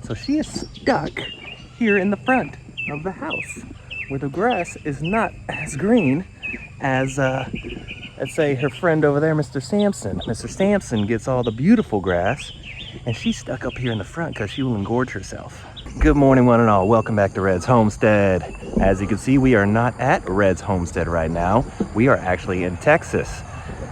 So she is stuck here in the front of the house where the grass is not as green as, let's say, her friend over there, Mr. Sampson. Mr. Sampson gets all the beautiful grass, and she's stuck up here in the front because she will engorge herself. Good morning, one and all. Welcome back to Red's Homestead. As you can see, we are not at Red's Homestead right now. We are actually in Texas.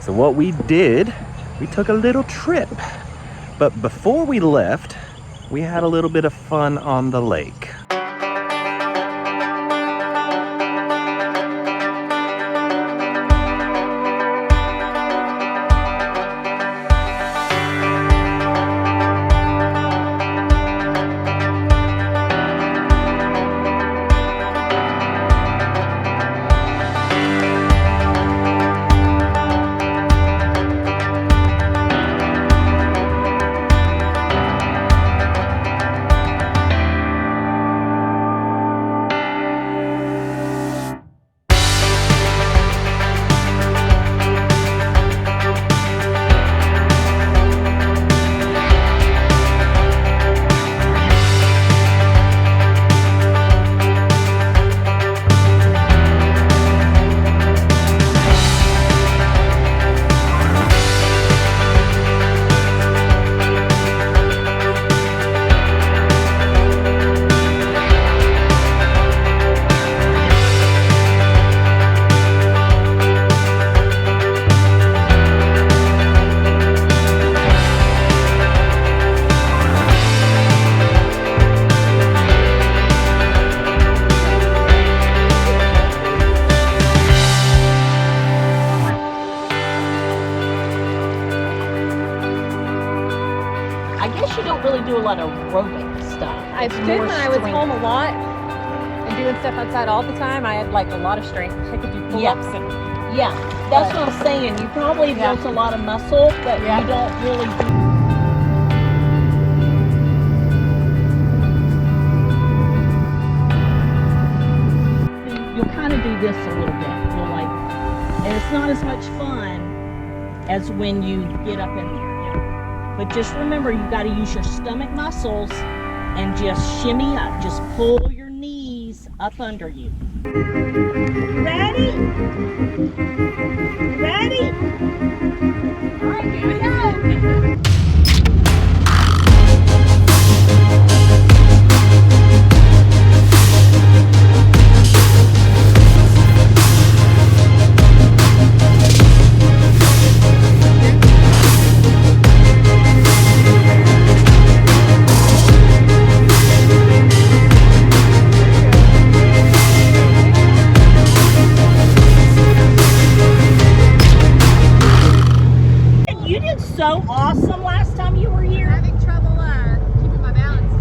So what we did, we took a little trip. But before we left, we had a little bit of fun on the lake. I guess you don't really do a lot of aerobic stuff. I did when I was home a lot and doing stuff outside all the time. I had like a lot of strength. I could do pull-ups and yeah, that's what I'm saying. You probably built a lot of muscle, but you don't really do. You'll kind of do this a little bit. You'll like, and it's not as much fun as when you get up in there. But just remember, you got to use your stomach muscles and just shimmy up. Just pull your knees up under you. Ready? Ready? All right, here we go. So awesome last time you were here. having trouble keeping my balance.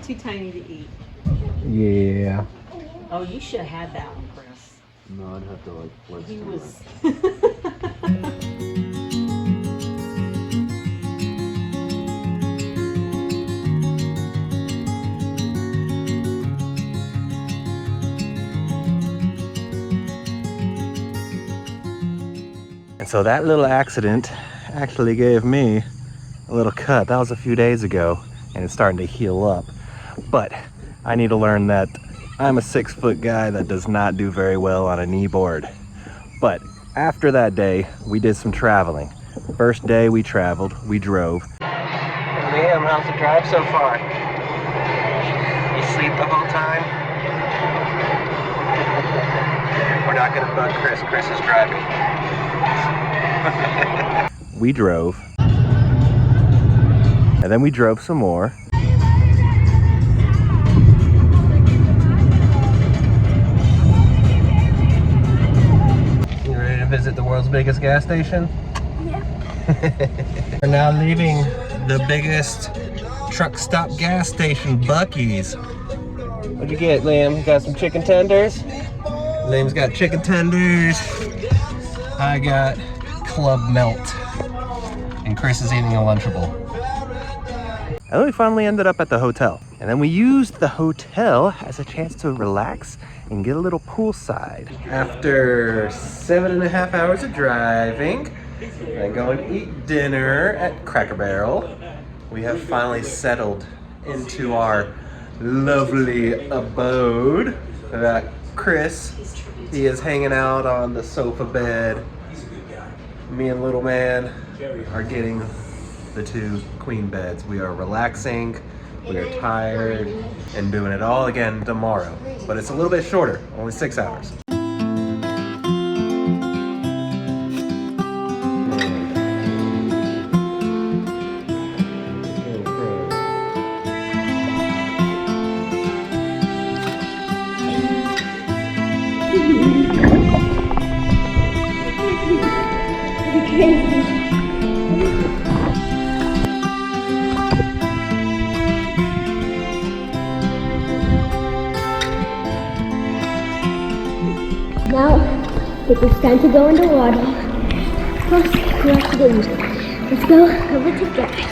Too tiny to eat. Yeah. Oh, you should have had that one, Chris. No, I'd have to like flex. He was. And so that little accident actually gave me a little cut. That was a few days ago, and it's starting to heal up. But I need to learn that I'm a 6-foot guy that does not do very well on a knee board. But after that day, we did some traveling. First day we traveled, we drove. Liam, how's the drive so far? You sleep the whole time? We're not gonna bug Chris. Chris is driving. We drove. And then we drove some more. You ready to visit the world's biggest gas station? Yeah. We're now leaving the biggest truck stop gas station, Buc-ee's. What'd you get, Liam? You got some chicken tenders? Liam's got chicken tenders. I got Club Melt. And Chris is eating a Lunchable. And then we finally ended up at the hotel. And then we used the hotel as a chance to relax and get a little poolside. After 7.5 hours of driving, and go and eat dinner at Cracker Barrel, we have finally settled into our lovely abode. Chris, he is hanging out on the sofa bed. Me and little man are getting the 2 queen beds. We are relaxing, we are tired, and doing it all again tomorrow. But it's a little bit shorter, only 6 hours. Now, it's time to go in the water. First, we have to go. Let's go over together.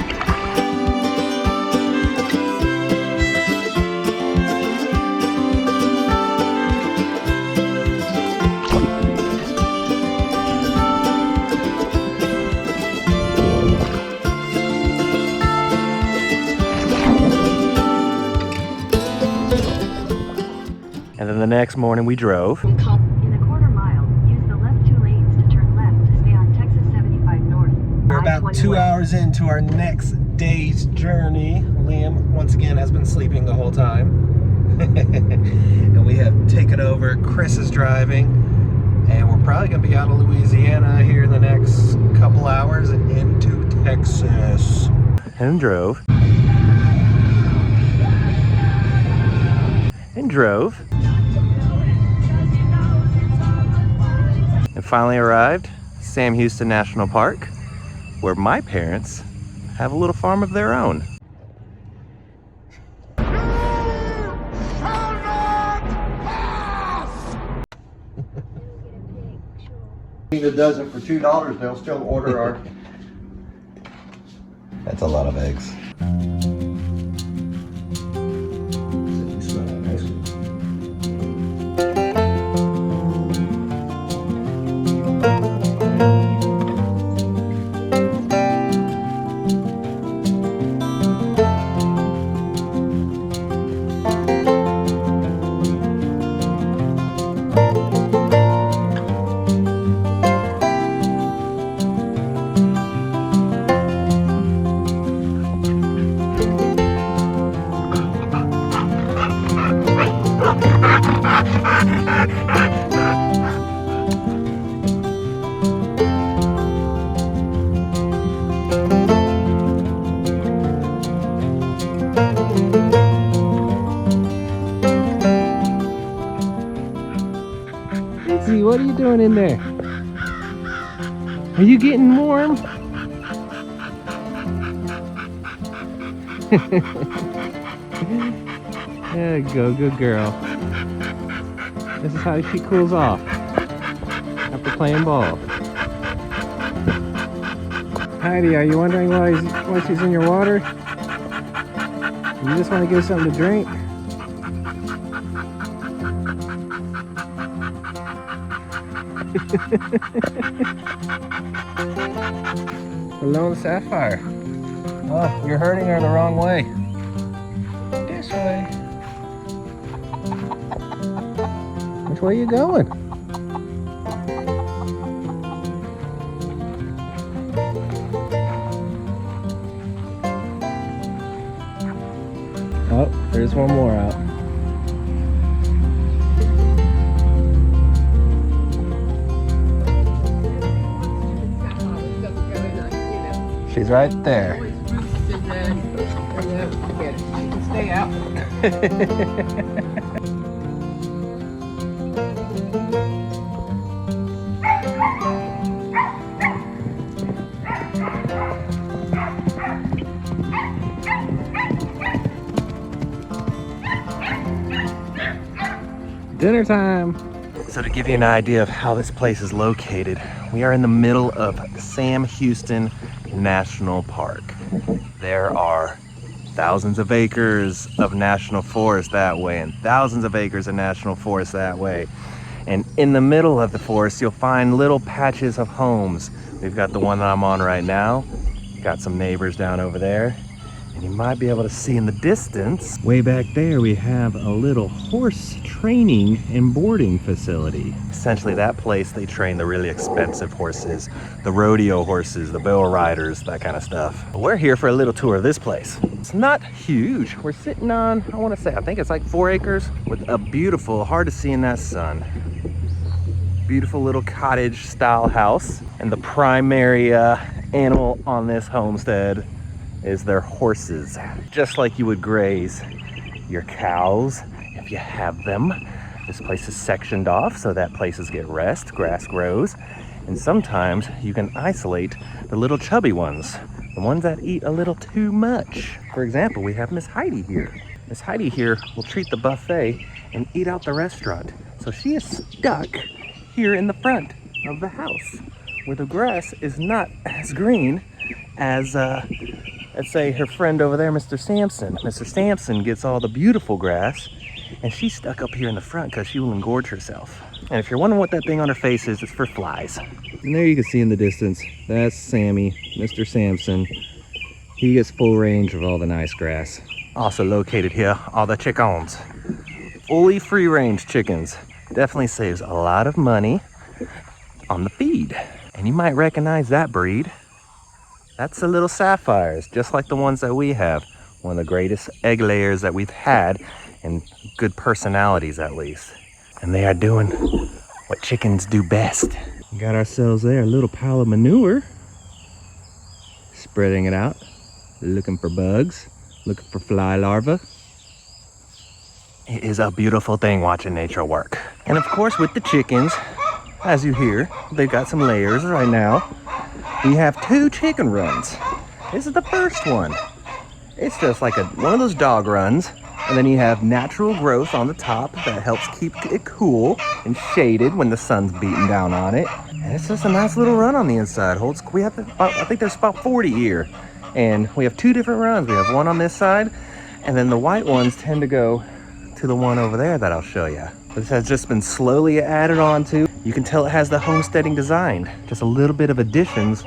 And then the next morning we drove. In a quarter mile, use the left 2 lanes to turn left to stay on Texas 75 North. We're about 2 hours into our next day's journey. Liam, once again, has been sleeping the whole time. And we have taken over. Chris is driving. And we're probably going to be out of Louisiana here in the next couple hours and into Texas. And drove. And drove. And finally arrived Sam Houston National Park, where my parents have a little farm of their own. A dozen for $2, they'll still order our. That's a lot of eggs. Izzy, what are you doing in there? Are you getting warm? There you go, good girl. This is how she cools off after playing ball. Heidi, are you wondering why she's in your water? You just want to give her something to drink? Lone Sapphire. Oh, you're hurting her the wrong way. This way. Which way are you going? Oh, there's one more out. She's right there. Stay out. Dinner time. So to give you an idea of how this place is located, we are in the middle of Sam Houston National Park. There are thousands of acres of national forest that way and thousands of acres of national forest that way. And in the middle of the forest, you'll find little patches of homes. We've got the one that I'm on right now. Got some neighbors down over there. And you might be able to see in the distance, way back there, we have a little horse training and boarding facility. Essentially that place, they train the really expensive horses, the rodeo horses, the barrel riders, that kind of stuff. But we're here for a little tour of this place. It's not huge. We're sitting on, I think it's like 4 acres with a beautiful, hard to see in that sun, beautiful little cottage style house. And the primary animal on this homestead is their horses. Just like you would graze your cows if you have them. This place is sectioned off so that places get rest, grass grows, and sometimes you can isolate the little chubby ones, the ones that eat a little too much. For example, we have Miss Heidi here. Miss Heidi here will treat the buffet and eat out the restaurant. So she is stuck here in the front of the house where the grass is not as green as let's say her friend over there, Mr. Sampson. Mr. Sampson gets all the beautiful grass, and she's stuck up here in the front because she will engorge herself. And if you're wondering what that thing on her face is, it's for flies. And there you can see in the distance, that's Sammy, Mr. Sampson. He gets full range of all the nice grass. Also located here are the chickens. Fully free range chickens. Definitely saves a lot of money on the feed. And you might recognize that breed. That's the little sapphires, just like the ones that we have. One of the greatest egg layers that we've had, and good personalities at least. And they are doing what chickens do best. We got ourselves there a little pile of manure. Spreading it out, looking for bugs, looking for fly larvae. It is a beautiful thing watching nature work. And of course with the chickens, as you hear, they've got some layers right now. We have 2 chicken runs. This is the first one. It's just like one of those dog runs, and then you have natural growth on the top that helps keep it cool and shaded when the sun's beating down on it. And it's just a nice little run on the inside. We have, I think there's about 40 here, and we have 2 different runs. We have one on this side, and then the white ones tend to go to the one over there that I'll show you. This has just been slowly added on to. You can tell it has the homesteading design. Just a little bit of additions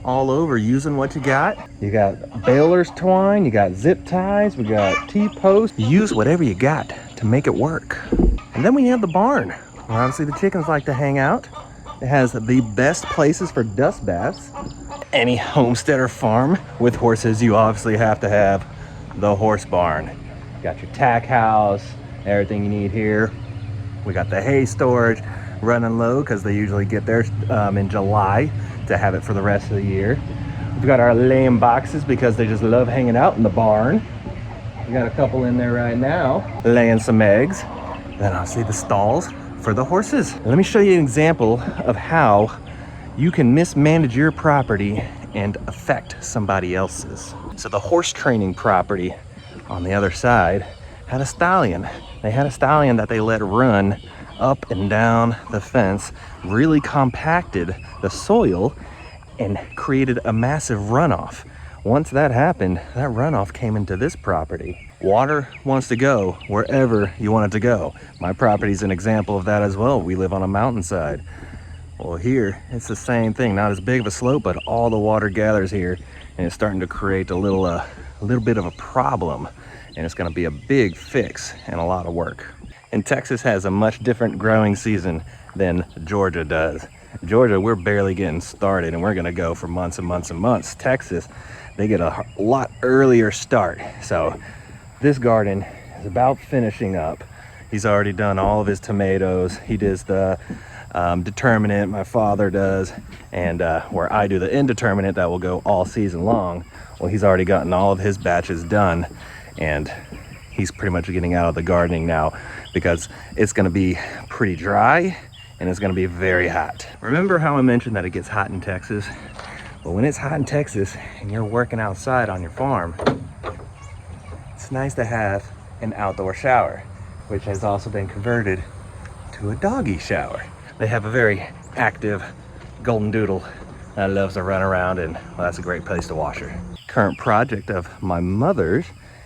all over using what you got. You got baler's twine, you got zip ties, we got T-posts. Use whatever you got to make it work. And then we have the barn, where obviously the chickens like to hang out. It has the best places for dust baths. Any homestead or farm with horses, you obviously have to have the horse barn. You got your tack house, everything you need here. We got the hay storage running low because they usually get there in July to have it for the rest of the year. We've got our laying boxes because they just love hanging out in the barn. We got a couple in there right now laying some eggs. Then I'll see the stalls for the horses. Let me show you an example of how you can mismanage your property and affect somebody else's. So the horse training property on the other side had a stallion. They had a stallion that they let run up and down the fence, really compacted the soil and created a massive runoff. Once that happened, that runoff came into this property. Water wants to go wherever you want it to go. My property is an example of that as well. We live on a mountainside. Well, here it's the same thing, not as big of a slope, but all the water gathers here and it's starting to create a little bit of a problem, and it's going to be a big fix and a lot of work. And Texas has a much different growing season than Georgia does. Georgia, we're barely getting started and we're gonna go for months and months and months. Texas, they get a lot earlier start. So This garden is about finishing up. He's already done all of his tomatoes. He does the determinate, my father does, and where I do the indeterminate that will go all season long. Well, he's already gotten all of his batches done, and he's pretty much getting out of the gardening now because it's gonna be pretty dry and it's gonna be very hot. Remember how I mentioned that it gets hot in Texas? Well, when it's hot in Texas and you're working outside on your farm, it's nice to have an outdoor shower, which has also been converted to a doggy shower. They have a very active golden doodle that loves to run around, and well, that's a great place to wash her. Current project of my mother's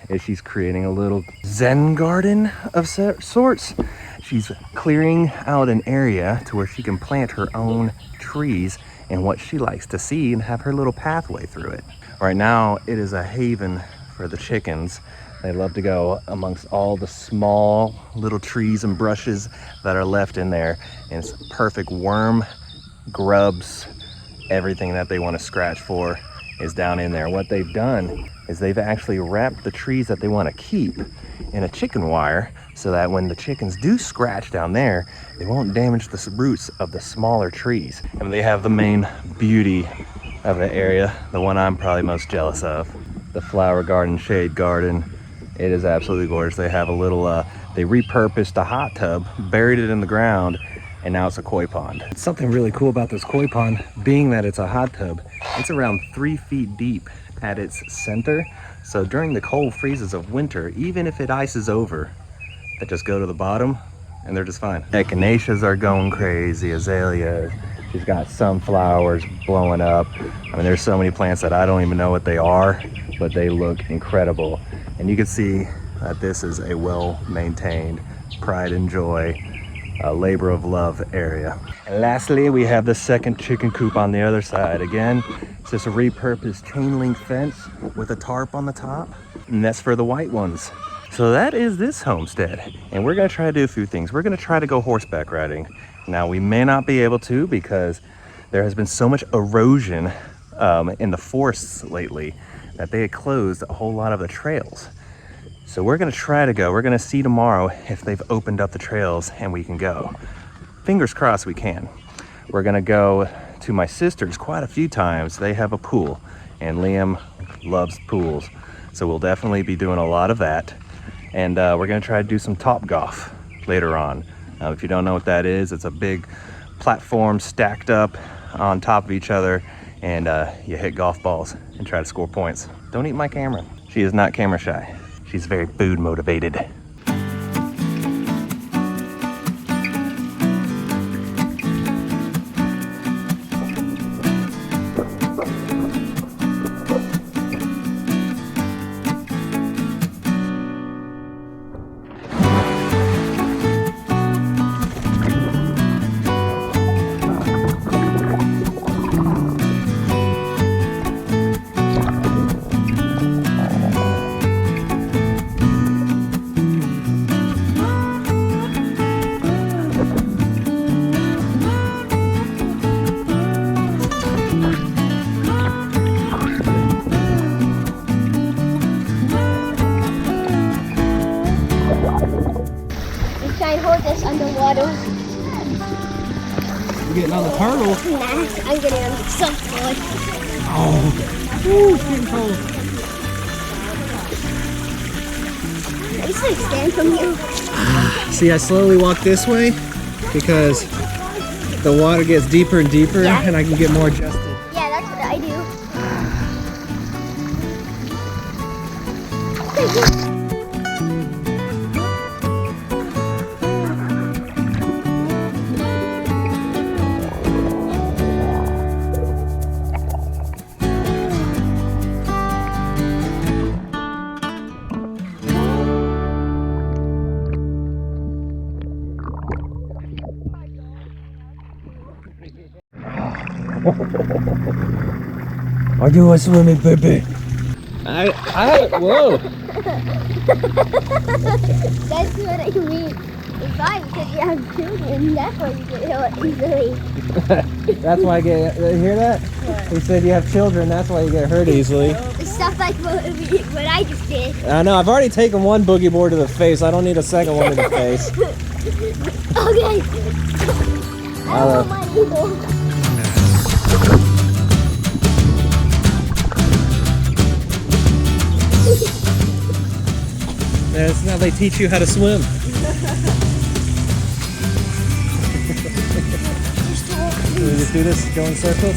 is she's creating a little Zen garden of sorts. She's clearing out an area to where she can plant her own trees and what she likes to see and have her little pathway through it. Right now, it is a haven for the chickens. They love to go amongst all the small little trees and brushes that are left in there. And it's perfect worm, grubs, everything that they want to scratch for is down in there. What they've done is they've actually wrapped the trees that they want to keep in a chicken wire so that when the chickens do scratch down there, they won't damage the roots of the smaller trees. And they have the main beauty of the area, the one I'm probably most jealous of, the flower garden, shade garden. It is absolutely gorgeous. They have a little, they repurposed a hot tub, buried it in the ground, and now it's a koi pond. Something really cool about this koi pond, being that it's a hot tub, it's around 3 feet deep at its center. So during the cold freezes of winter, even if it ices over, they just go to the bottom and they're just fine. Echinaceas are going crazy, azaleas. She's got sunflowers blowing up. I mean, there's so many plants that I don't even know what they are, but they look incredible. And you can see that this is a well-maintained, pride and joy, labor of love area. And lastly, we have the second chicken coop on the other side. Again, it's just a repurposed chain link fence with a tarp on the top, and that's for the white ones. So that is this homestead, and we're gonna try to do a few things. We're gonna try to go horseback riding. Now, we may not be able to because there has been so much erosion in the forests lately that they had closed a whole lot of the trails. So we're gonna try to go. We're gonna see tomorrow if they've opened up the trails and we can go. Fingers crossed we can. We're gonna go to my sister's quite a few times. They have a pool, and Liam loves pools. So we'll definitely be doing a lot of that. And we're gonna try to do some top golf later on. If you don't know what that is, it's a big platform stacked up on top of each other, and you hit golf balls and try to score points. Don't eat my camera. She is not camera shy. She's very food motivated. Underwater. You're getting on the turtle? Nah, I'm getting on the surfboard. Oh, ooh, it's getting cold. I just like stand from here. See, I slowly walk this way because the water gets deeper and deeper, and I can get more adjusted. Yeah, that's what I do. Are you a swimming baby? Whoa. That's what I mean. It's fine because you have children. That's why you get hurt easily. That's why I get. Hear that? He said you have children. That's why you get hurt easily. It's stuff like what I just did. I know. I've already taken one boogie board to the face. I don't need a second one to the face. Okay. I don't want mine either. That's how they teach you how to swim. Can we just do this? Go in circles?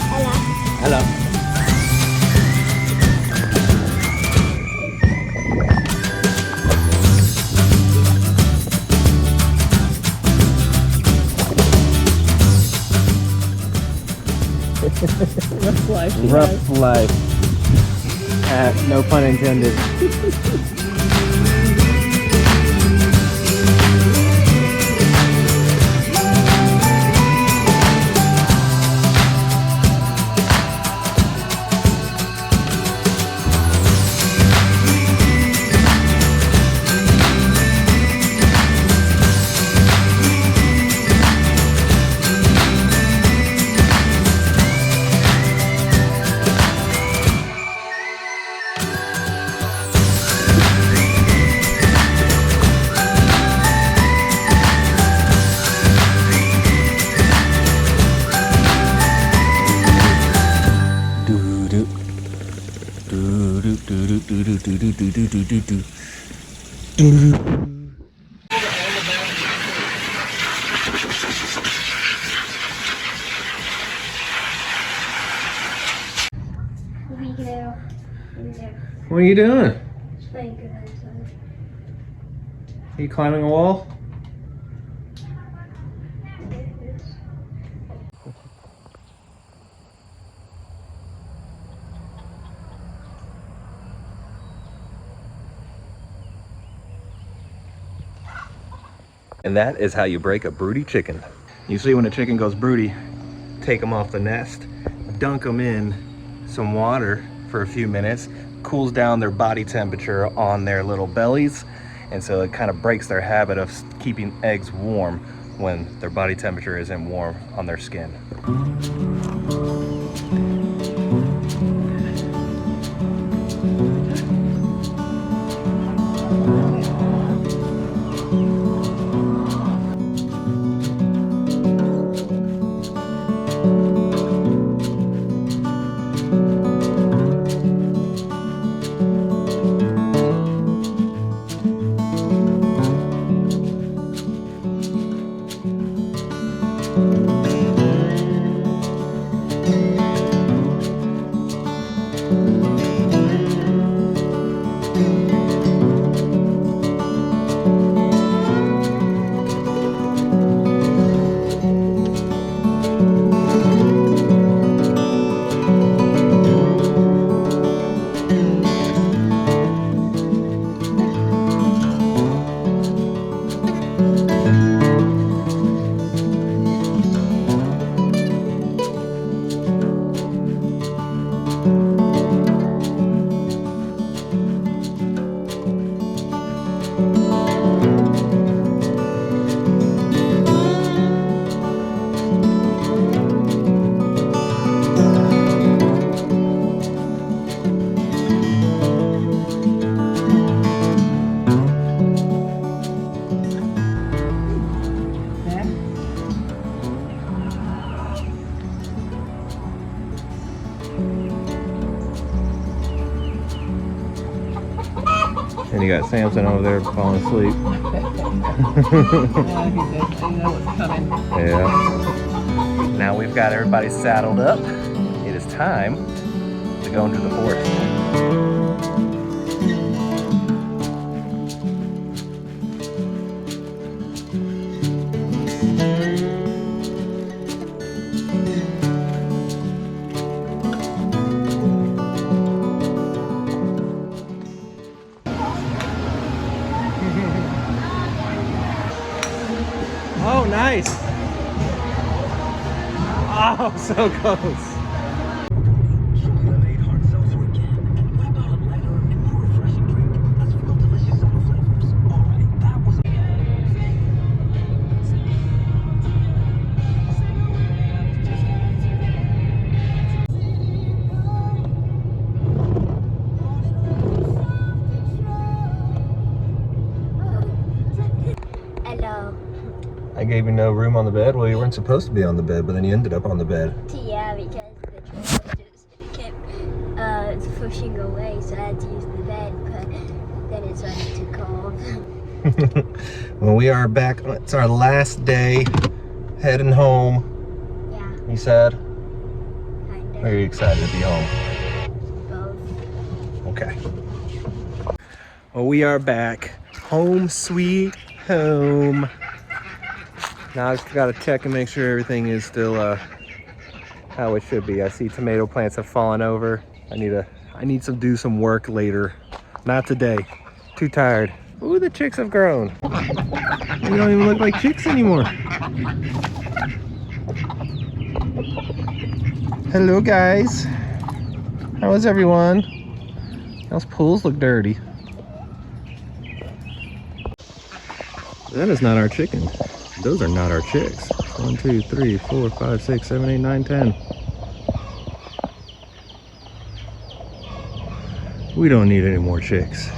Hello. Hello. Rough life. Rough life. No pun intended. What are you doing? Are you climbing a wall? And that is how you break a broody chicken. You see when a chicken goes broody, take them off the nest, dunk them in some water for a few minutes, cools down their body temperature on their little bellies, and so it kind of breaks their habit of keeping eggs warm when their body temperature isn't warm on their skin. And you got Samson over there falling asleep. Yeah. Now we've got everybody saddled up. It is time to go into the forest. Oh, nice. Oh, so close. gave you no room on the bed? Well, you weren't supposed to be on the bed, but then you ended up on the bed. Yeah, because the troll just kept pushing away, so I had to use the bed, but then it started to cold. Well, we are back. It's our last day heading home. Yeah, You sad? kind Or are you excited to be home? both. Okay. Well, we are back. Home sweet home. Now I just gotta check and make sure everything is still how it should be. I see tomato plants have fallen over. I need to do some work later. Not today. Too tired. Ooh, the chicks have grown. They don't even look like chicks anymore. Hello guys. How is everyone? Those pools look dirty. That is not our chicken. Those are not our chicks. 1, 2, 3, 4, 5, 6, 7, 8, 9, 10. We don't need any more chicks.